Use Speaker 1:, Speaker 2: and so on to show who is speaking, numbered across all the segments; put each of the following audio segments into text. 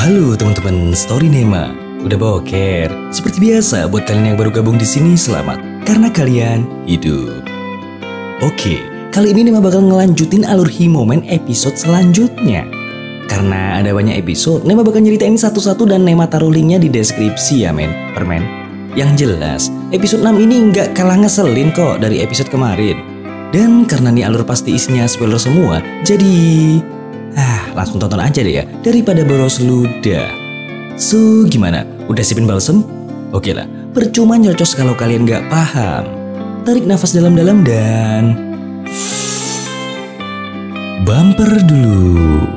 Speaker 1: Halo teman-teman Story Nema, udah boker? Seperti biasa buat kalian yang baru gabung di sini selamat, karena kalian hidup. Oke, kali ini Nema bakal ngelanjutin alur Himomen episode selanjutnya. Karena ada banyak episode, Nema bakal nyeritain satu-satu dan Nema taruh linknya di deskripsi ya permen. Yang jelas, episode 6 ini nggak kalah ngeselin kok dari episode kemarin. Dan karena nih alur pasti isinya spoiler semua, jadi langsung tonton aja deh ya, daripada boros ludah. So, gimana? Udah siapin balsem? Oke lah, percuma nyerocos kalau kalian nggak paham. Tarik nafas dalam-dalam dan bumper dulu.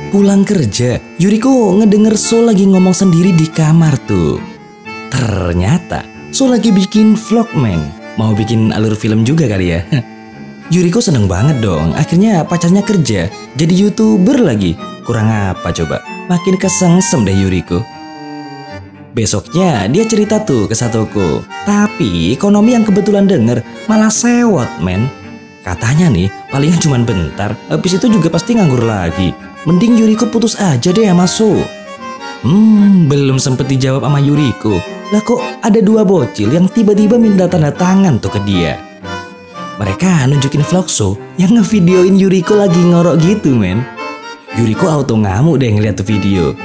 Speaker 1: Pulang kerja, Yuriko ngedenger So lagi ngomong sendiri di kamar tuh. Ternyata So lagi bikin vlog mau bikin alur film juga kali ya. Yuriko seneng banget dong, akhirnya pacarnya kerja, jadi YouTuber lagi. Kurang apa coba, makin kesengsem deh Yuriko. Besoknya dia cerita tuh ke Satoko, tapi Konomi yang kebetulan denger malah sewot Katanya nih, palingan cuman bentar, habis itu juga pasti nganggur lagi. Mending Yuriko putus aja deh sama So. Belum sempet dijawab sama Yuriko. Lah kok ada dua bocil yang tiba-tiba minta tanda tangan tuh ke dia. Mereka nunjukin vlog So yang ngevideoin Yuriko lagi ngorok gitu Yuriko auto ngamuk deh ngeliat tuh video.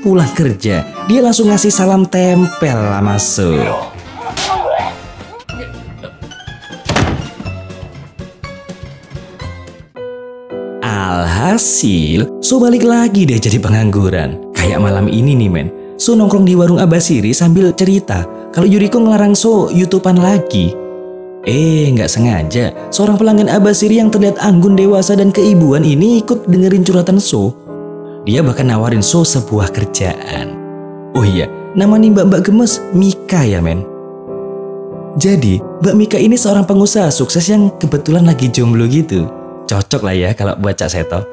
Speaker 1: Pulang kerja, dia langsung ngasih salam tempel sama So. Alhasil, So balik lagi deh jadi pengangguran. Kayak malam ini nih So nongkrong di warung Abasiri sambil cerita kalau Yuriko ngelarang So YouTubean lagi. Nggak sengaja, seorang pelanggan Abasiri yang terlihat anggun, dewasa dan keibuan ini ikut dengerin curhatan So. Dia bahkan nawarin So sebuah kerjaan. Oh iya, nama nih mbak gemes Mika ya Jadi, Mbak Mika ini seorang pengusaha sukses yang kebetulan lagi jomblo gitu. Cocok lah ya kalau buat Cak Seto.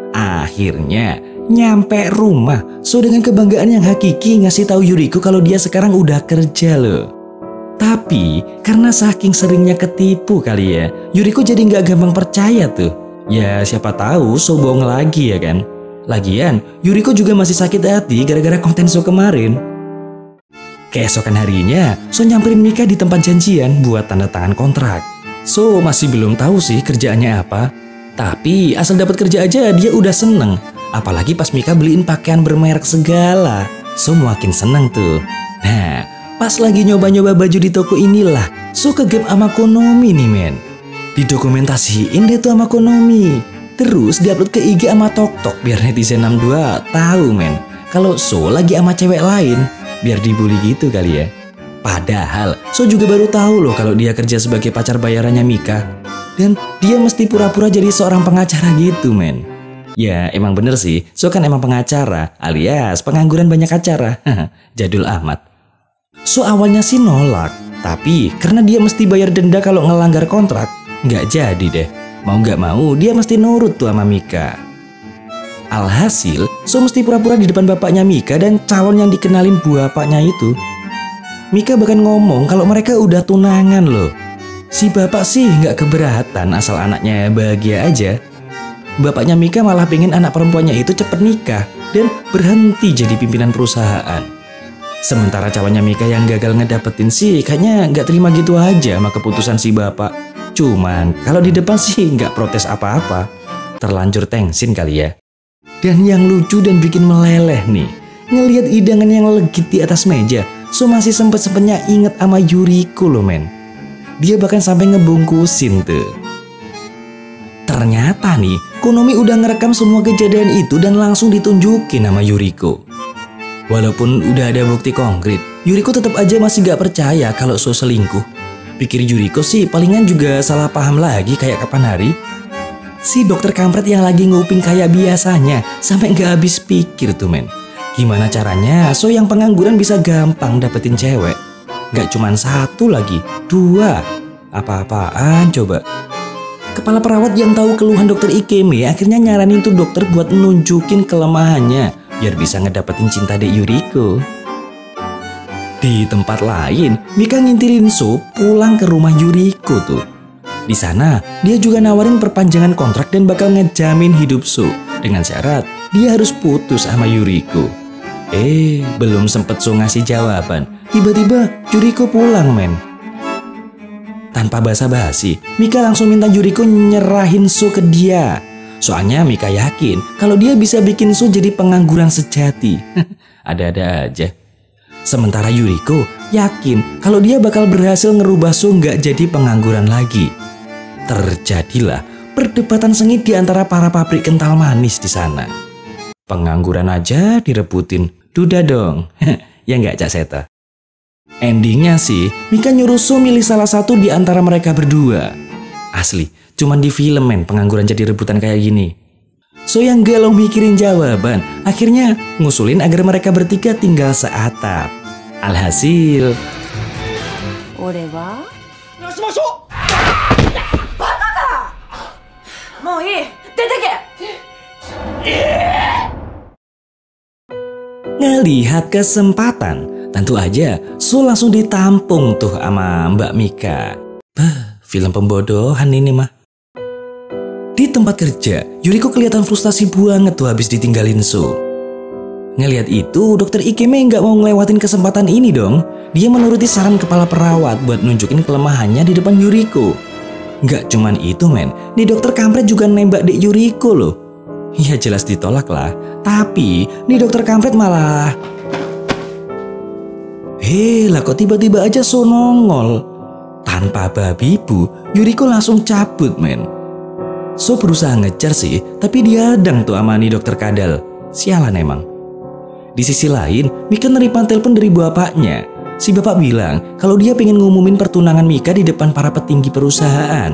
Speaker 1: Akhirnya nyampe rumah, So dengan kebanggaan yang hakiki ngasih tahu Yuriko kalau dia sekarang udah kerja loh. Tapi karena saking seringnya ketipu kali ya, Yuriko jadi nggak gampang percaya tuh. Ya siapa tahu So bohong lagi ya kan. Lagian Yuriko juga masih sakit hati gara-gara konten So kemarin. Keesokan harinya, So nyamperin Mika di tempat janjian buat tanda tangan kontrak. So masih belum tahu sih kerjaannya apa. Tapi asal dapat kerja aja dia udah seneng. Apalagi pas Mika beliin pakaian bermerek segala. So makin seneng tuh. Nah, pas lagi nyoba-nyoba baju di toko inilah So kegep sama Konomi nih Didokumentasiin deh tuh sama Konomi. Terus diupload ke IG sama TokTok biar netizen 62 tahu kalau So lagi sama cewek lain. Biar dibully gitu kali ya. Padahal So juga baru tahu loh kalau dia kerja sebagai pacar bayarannya Mika. Dan dia mesti pura-pura jadi seorang pengacara gitu Ya emang bener sih, So kan emang pengacara alias pengangguran banyak acara. Jadul amat. So awalnya sih nolak, tapi karena dia mesti bayar denda kalau ngelanggar kontrak, nggak jadi deh. Mau nggak mau dia mesti nurut tuh sama Mika. Alhasil So mesti pura-pura di depan bapaknya Mika dan calon yang dikenalin bapaknya itu. Mika bahkan ngomong kalau mereka udah tunangan loh. Si bapak sih nggak keberatan asal anaknya bahagia aja. Bapaknya Mika malah pengen anak perempuannya itu cepet nikah dan berhenti jadi pimpinan perusahaan. Sementara calonnya Mika yang gagal ngedapetin sih kayaknya nggak terima gitu aja sama keputusan si bapak. Cuman kalau di depan sih nggak protes apa-apa. Terlanjur tengsin kali ya. Dan yang lucu dan bikin meleleh nih, ngelihat hidangan yang legit di atas meja, So masih sempet-sempetnya inget sama Yuriko loh Dia bahkan sampai ngebungkusin tuh. Ternyata nih, Konomi udah ngerekam semua kejadian itu dan langsung ditunjukin sama Yuriko. Walaupun udah ada bukti konkret, Yuriko tetap aja masih gak percaya kalau So selingkuh. Pikir Yuriko sih palingan juga salah paham lagi kayak kapan hari. Si dokter kampret yang lagi nguping kayak biasanya sampai gak habis pikir tuh Gimana caranya So yang pengangguran bisa gampang dapetin cewek? Gak cuman satu lagi, dua. Apa-apaan coba? Kepala perawat yang tahu keluhan dokter Ikeme akhirnya nyaranin tuh dokter buat nunjukin kelemahannya biar bisa ngedapetin cinta Dek Yuriko. Di tempat lain, Mika ngintilin So pulang ke rumah Yuriko tuh. Di sana, dia juga nawarin perpanjangan kontrak dan bakal ngejamin hidup So dengan syarat dia harus putus sama Yuriko. Belum sempet So ngasih jawaban, tiba-tiba Yuriko pulang, men. Tanpa basa-basi, Mika langsung minta Yuriko nyerahin So ke dia. Soalnya Mika yakin kalau dia bisa bikin So jadi pengangguran sejati. Ada-ada aja. Sementara Yuriko yakin kalau dia bakal berhasil ngerubah So nggak jadi pengangguran lagi. Terjadilah perdebatan sengit di antara para pabrik kental manis di sana. Pengangguran aja direbutin, duda dong. Ya nggak, Cak Seta? Endingnya sih, Mika nyuruh So milih salah satu di antara mereka berdua. Asli, cuman di film men pengangguran jadi rebutan kayak gini. So yang galau mikirin jawaban, akhirnya ngusulin agar mereka bertiga tinggal seatap. Alhasil, ngelihat kesempatan, tentu aja So langsung ditampung tuh sama Mbak Mika. Film pembodohan ini mah. Di tempat kerja, Yuriko kelihatan frustasi banget tuh habis ditinggalin So. Ngelihat itu, dokter Ikeme nggak mau ngelewatin kesempatan ini dong. Dia menuruti saran kepala perawat buat nunjukin kelemahannya di depan Yuriko. Nggak cuman itu men, nih dokter kampret juga nembak dek Yuriko loh. Ya jelas ditolak lah, tapi nih dokter kampret malah... lah kok tiba-tiba aja So nongol. Tanpa babi bu, Yuriko langsung cabut men. So berusaha ngejar sih, tapi dihadang tuh sama nih dokter kadal. Sialan emang. Di sisi lain, Mika nerima telepon dari bapaknya. Si bapak bilang kalau dia pengen ngumumin pertunangan Mika di depan para petinggi perusahaan.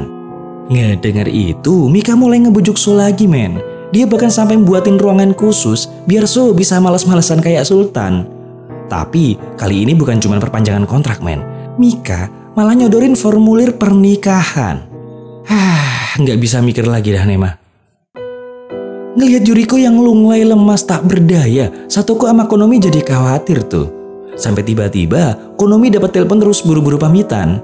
Speaker 1: Ngedengar itu, Mika mulai ngebujuk So lagi men. Dia bahkan sampai buatin ruangan khusus biar So bisa males-malesan kayak Sultan. Tapi kali ini bukan cuma perpanjangan kontrak men. Mika malah nyodorin formulir pernikahan. Nggak bisa mikir lagi dah Nema. Ngelihat Yuriko yang lunglai lemas tak berdaya, Satoko sama Konomi jadi khawatir tuh. Sampai tiba-tiba Konomi dapat telepon terus buru-buru pamitan.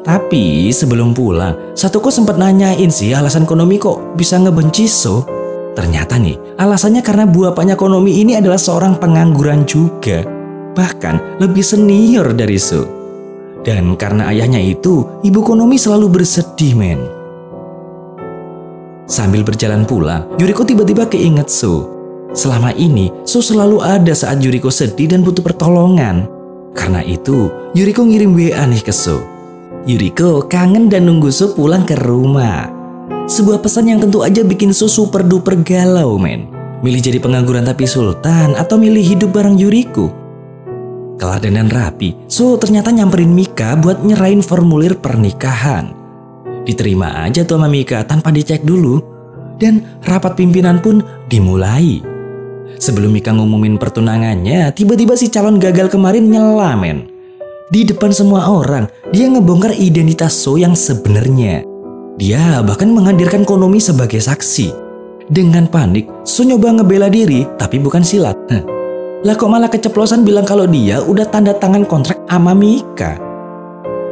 Speaker 1: Tapi sebelum pulang, Satoko sempat nanyain sih alasan Konomi kok bisa ngebenci So. Ternyata nih, alasannya karena bapaknya Konomi ini adalah seorang pengangguran juga. Bahkan lebih senior dari So. Dan karena ayahnya itu, ibu Konomi selalu bersedih men. Sambil berjalan pulang, Yuriko tiba-tiba keinget So. Selama ini, So selalu ada saat Yuriko sedih dan butuh pertolongan. Karena itu, Yuriko ngirim WA nih ke So. Yuriko kangen dan nunggu So pulang ke rumah. Sebuah pesan yang tentu aja bikin So super duper galau men. Milih jadi pengangguran tapi sultan atau milih hidup bareng Yuriko? Kelar dan rapi, So ternyata nyamperin Mika buat nyerahin formulir pernikahan. Diterima aja tuh sama Mika tanpa dicek dulu. Dan rapat pimpinan pun dimulai. Sebelum Mika ngumumin pertunangannya, tiba-tiba si calon gagal kemarin nyela men. Di depan semua orang, dia ngebongkar identitas So yang sebenarnya. Dia bahkan menghadirkan Konomi sebagai saksi. Dengan panik, So nyoba ngebela diri tapi bukan silat. Lah kok malah keceplosan bilang kalau dia udah tanda tangan kontrak sama Mika.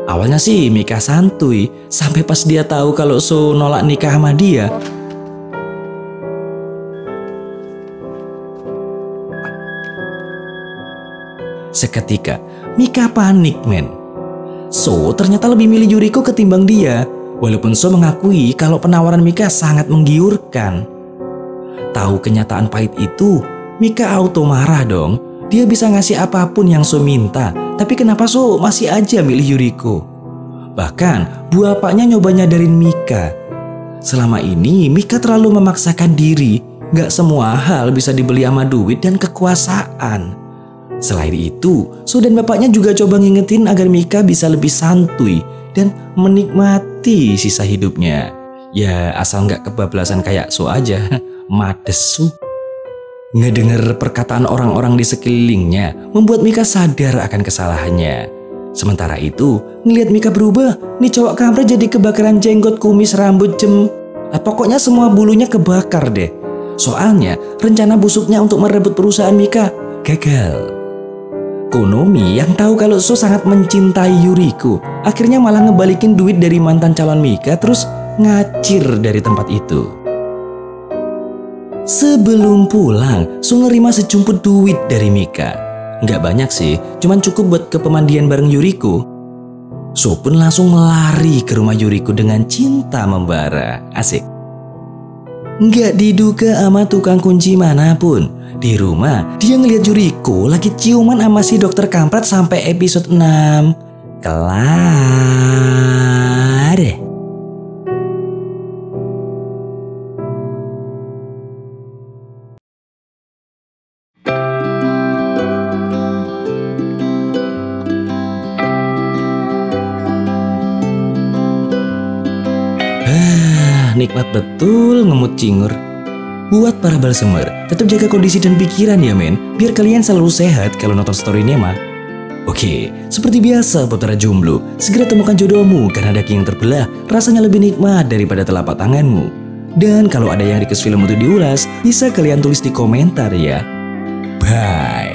Speaker 1: Awalnya sih Mika santuy, sampai pas dia tahu kalau So nolak nikah sama dia. Seketika, Mika panik men. So ternyata lebih milih Yuriko ketimbang dia, walaupun So mengakui kalau penawaran Mika sangat menggiurkan. Tahu kenyataan pahit itu, Mika auto marah dong. Dia bisa ngasih apapun yang So minta, tapi kenapa So masih aja milih Yuriko? Bahkan bapaknya nyoba nyadarin Mika. Selama ini Mika terlalu memaksakan diri. Gak semua hal bisa dibeli sama duit dan kekuasaan. Selain itu, So dan bapaknya juga coba ngingetin agar Mika bisa lebih santuy dan menikmati sisa hidupnya. Ya asal gak kebablasan kayak So aja. Madesu. Ngedengar perkataan orang-orang di sekelilingnya membuat Mika sadar akan kesalahannya. Sementara itu, ngelihat Mika berubah, nih cowok kampret jadi kebakaran jenggot, kumis, rambut, pokoknya semua bulunya kebakar deh. Soalnya rencana busuknya untuk merebut perusahaan Mika gagal. Konomi yang tahu kalau So sangat mencintai Yuriko, akhirnya malah ngebalikin duit dari mantan calon Mika terus ngacir dari tempat itu. Sebelum pulang, So nerima sejumput duit dari Mika. Nggak banyak sih, cuman cukup buat ke pemandian bareng Yuriko. So pun langsung lari ke rumah Yuriko dengan cinta membara. Asik. Nggak diduga sama tukang kunci manapun. Di rumah, dia ngeliat Yuriko lagi ciuman sama si dokter kampret sampai episode 6. Kelar. Nikmat betul ngemut cingur. Buat para balsemer, tetap jaga kondisi dan pikiran ya men, biar kalian selalu sehat kalau nonton story ini mah. Oke, seperti biasa buat para jomblo, segera temukan jodohmu karena daging yang terbelah rasanya lebih nikmat daripada telapak tanganmu. Dan kalau ada yang request film untuk diulas, bisa kalian tulis di komentar ya. Bye.